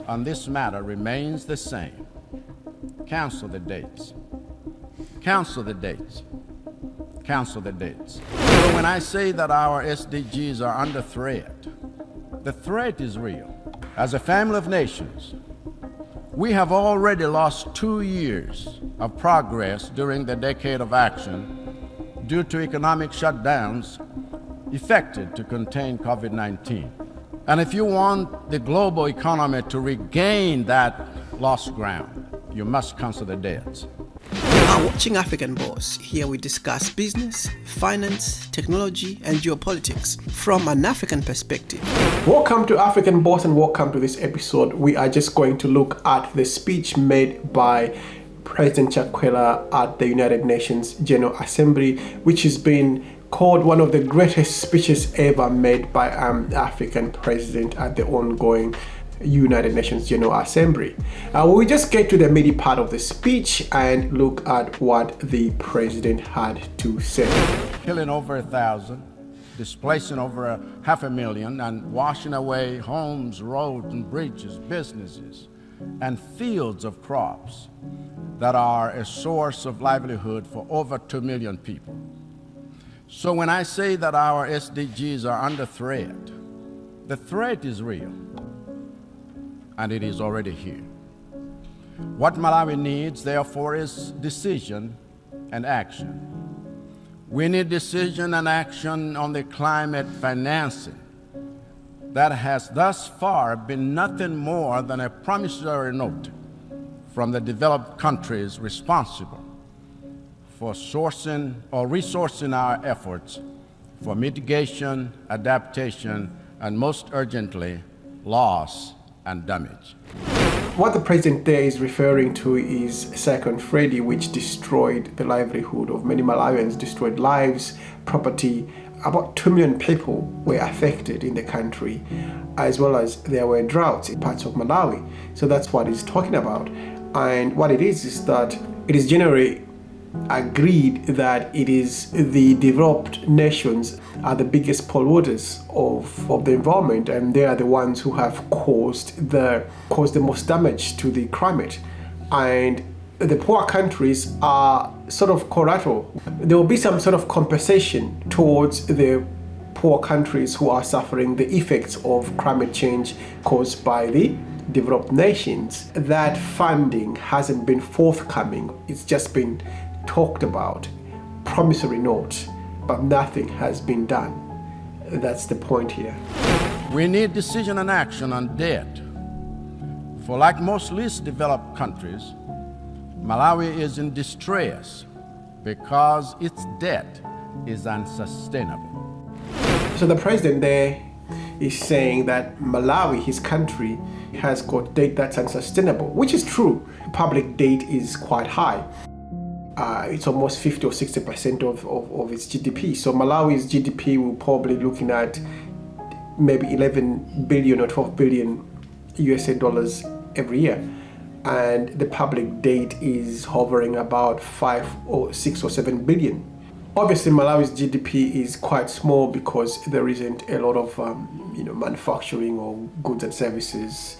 on this matter remains the same. Cancel the dates. Cancel the dates. Cancel the dates. So when I say that our SDGs are under threat, the threat is real. As a family of nations, we have already lost 2 years of progress during the decade of action due to economic shutdowns effected to contain COVID-19. And if you want the global economy to regain that lost ground, you must cancel the debts. You are watching African Boss. Here we discuss business, finance, technology, and geopolitics from an African perspective. Welcome to African Boss and welcome to this episode. We are just going to look at the speech made by President Chakwera at the United Nations General Assembly, which has been called one of the greatest speeches ever made by an African president at the ongoing United Nations General Assembly. We'll just get to the meaty part of the speech and look at what the president had to say. Killing over 1,000, displacing over 500,000, and washing away homes, roads, and bridges, businesses, and fields of crops that are a source of livelihood for over 2 million people. So when I say that our SDGs are under threat, the threat is real, and it is already here. What Malawi needs, therefore, is decision and action. We need decision and action on the climate financing that has thus far been nothing more than a promissory note from the developed countries responsible for sourcing or resourcing our efforts for mitigation, adaptation, and most urgently, loss and damage. What the president there is referring to is Cyclone Freddy, which destroyed the livelihood of many Malawians, destroyed lives, property. About 2 million people were affected in the country, as well as there were droughts in parts of Malawi. So that's what he's talking about. And what it is that it is generally agreed that it is the developed nations are the biggest polluters of the environment, and they are the ones who have caused the most damage to the climate. And the poor countries are sort of collateral. There will be some sort of compensation towards the poor countries who are suffering the effects of climate change caused by the developed nations. That funding hasn't been forthcoming. It's just been talked about, promissory note, but nothing has been done. That's the point here. We need decision and action on debt. For like most least developed countries, Malawi is in distress because its debt is unsustainable. So the president there is saying that Malawi, his country, has got debt that's unsustainable, which is true. Public debt is quite high. It's almost 50 or 60% of its GDP. So Malawi's GDP will probably looking at maybe 11 billion or 12 billion USA dollars every year. And the public debt is hovering about 5 or 6 or 7 billion. Obviously, Malawi's GDP is quite small because there isn't a lot of manufacturing or goods and services.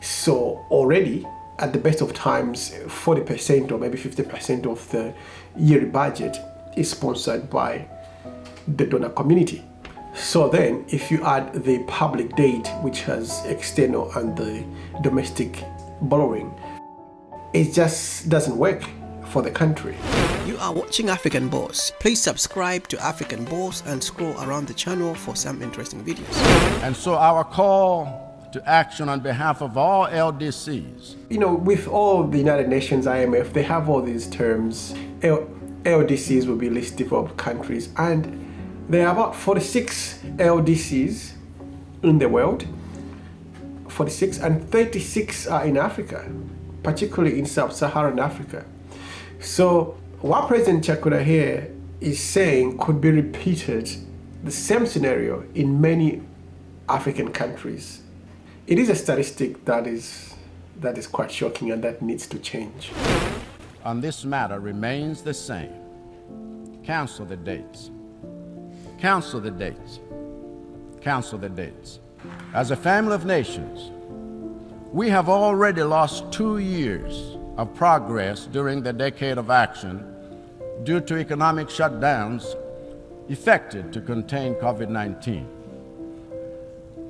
So already, at the best of times, 40% or maybe 50% of the yearly budget is sponsored by the donor community. So then, if you add the public debt, which has external and the domestic borrowing, it just doesn't work for the country. You are watching African Boss. Please subscribe to African Boss and scroll around the channel for some interesting videos. And so our call to action on behalf of all LDCs. With all the United Nations, IMF, they have all these terms. LDCs will be least developed countries, and there are about 46 LDCs in the world. 46, and 36 are in Africa, particularly in sub-Saharan Africa. So what President Chakwera here is saying could be repeated, the same scenario in many African countries. It is a statistic that is quite shocking and that needs to change. On this matter remains the same. Cancel the dates. Cancel the dates. Cancel the dates. As a family of nations, We have already lost 2 years of progress during the decade of action due to economic shutdowns effected to contain COVID-19.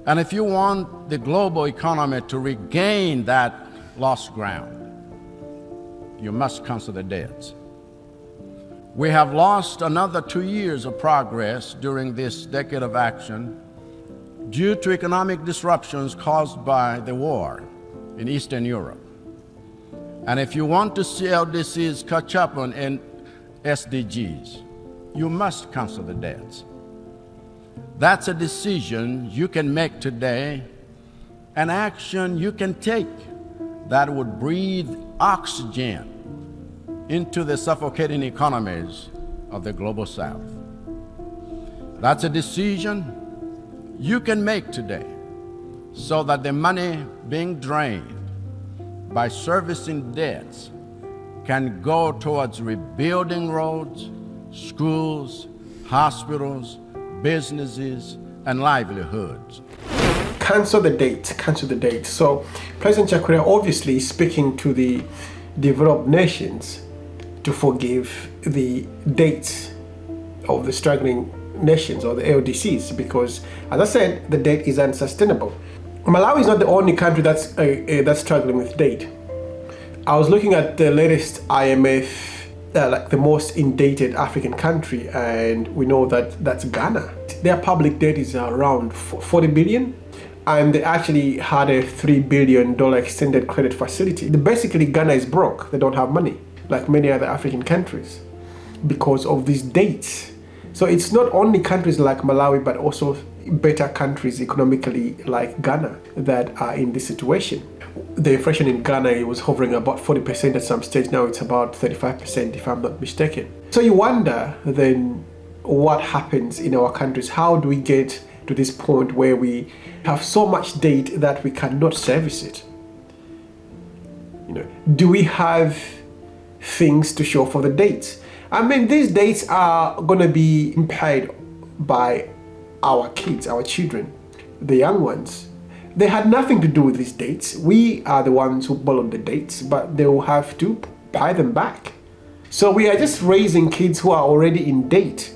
And if you want the global economy to regain that lost ground, you must cancel the debts. We have lost another 2 years of progress during this decade of action due to economic disruptions caused by the war in Eastern Europe. And if you want to see LDCs catch up on SDGs, you must cancel the debts. That's a decision you can make today, an action you can take that would breathe oxygen into the suffocating economies of the global South. That's a decision you can make today so that the money being drained by servicing debts can go towards rebuilding roads, schools, hospitals, businesses, and livelihoods. Cancel the date, cancel the date. So President Chakwera obviously is speaking to the developed nations to forgive the dates of the struggling nations or the LDCs, because, as I said, the debt is unsustainable. Malawi is not the only country that's struggling with debt. I was looking at the latest IMF, like the most indebted African country, and we know that that's Ghana. Their public debt is around 40 billion, and they actually had a $3 billion extended credit facility. Basically, Ghana is broke. They don't have money, like many other African countries, because of these dates. So it's not only countries like Malawi, but also better countries economically like Ghana that are in this situation. The inflation in Ghana was hovering about 40% at some stage. Now it's about 35%, if I'm not mistaken. So you wonder then what happens in our countries. How do we get to this point where we have so much debt that we cannot service it? Do we have things to show for the dates? I mean, these dates are going to be paid by our kids, our children, the young ones. They had nothing to do with these dates. We are the ones who borrowed the dates, but they will have to pay them back. So we are just raising kids who are already in debt.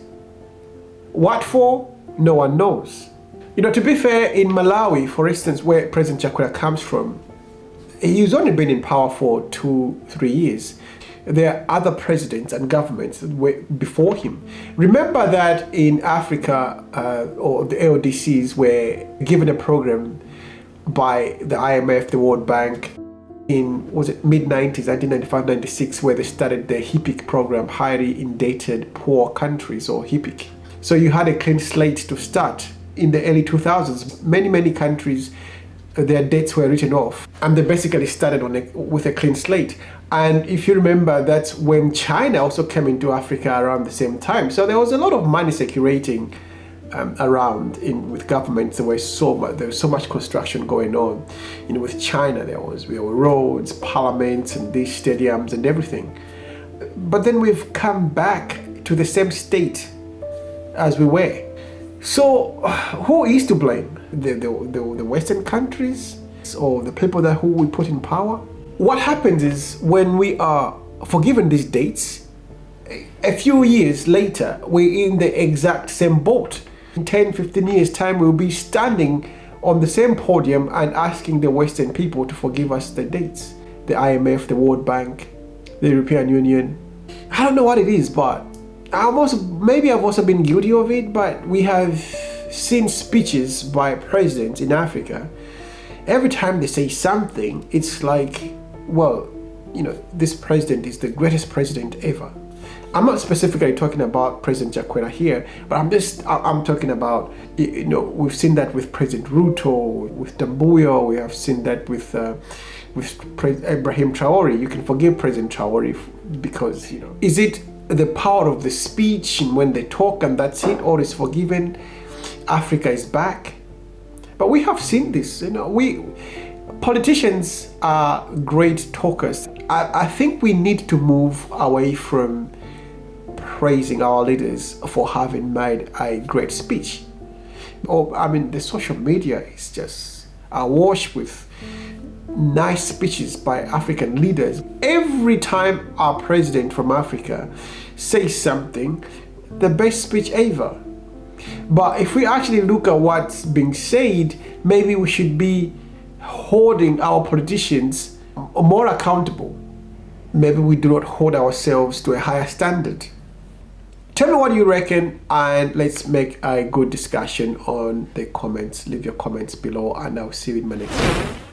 What for? No one knows. To be fair, in Malawi, for instance, where President Chakwera comes from, he's only been in power for 2-3 years. There are other presidents and governments before him. Remember that in Africa, or the LDCs were given a program by the IMF, the World Bank, in, mid-90s, 1995-96, where they started the HIPC program, highly indebted poor countries, or HIPC. So you had a clean slate to start. In the early 2000s, many countries, their debts were written off, and they basically started with a clean slate. And if you remember, that's when China also came into Africa around the same time. So there was a lot of money circulating around with governments. There was so much construction going on. With China, there were roads, parliaments, and these stadiums and everything. But then we've come back to the same state as we were. So who is to blame? The Western countries, or the people who we put in power? What happens is, when we are forgiven these dates, a few years later, we're in the exact same boat. In 10-15 years time, we'll be standing on the same podium and asking the Western people to forgive us the dates. The IMF, the World Bank, the European Union. I don't know what it is, but I've also been guilty of it, but we have seen speeches by presidents in Africa. Every time they say something, it's like, well, this president is the greatest president ever. I'm not specifically talking about President Chakwera here, but I'm talking about, we've seen that with President Ruto, with Dambuyo, we have seen that with Ibrahim Traore. You can forgive President Traore because, is it the power of the speech and when they talk and that's it, or is forgiven? Africa is back. But we have seen this, politicians are great talkers. I think we need to move away from praising our leaders for having made a great speech. The social media is just awash with nice speeches by African leaders. Every time our president from Africa says something, the best speech ever. But if we actually look at what's being said, maybe we should be holding our politicians more accountable. Maybe we do not hold ourselves to a higher standard. Tell me what you reckon, and let's make a good discussion on the comments. Leave your comments below, and I'll see you in my next video.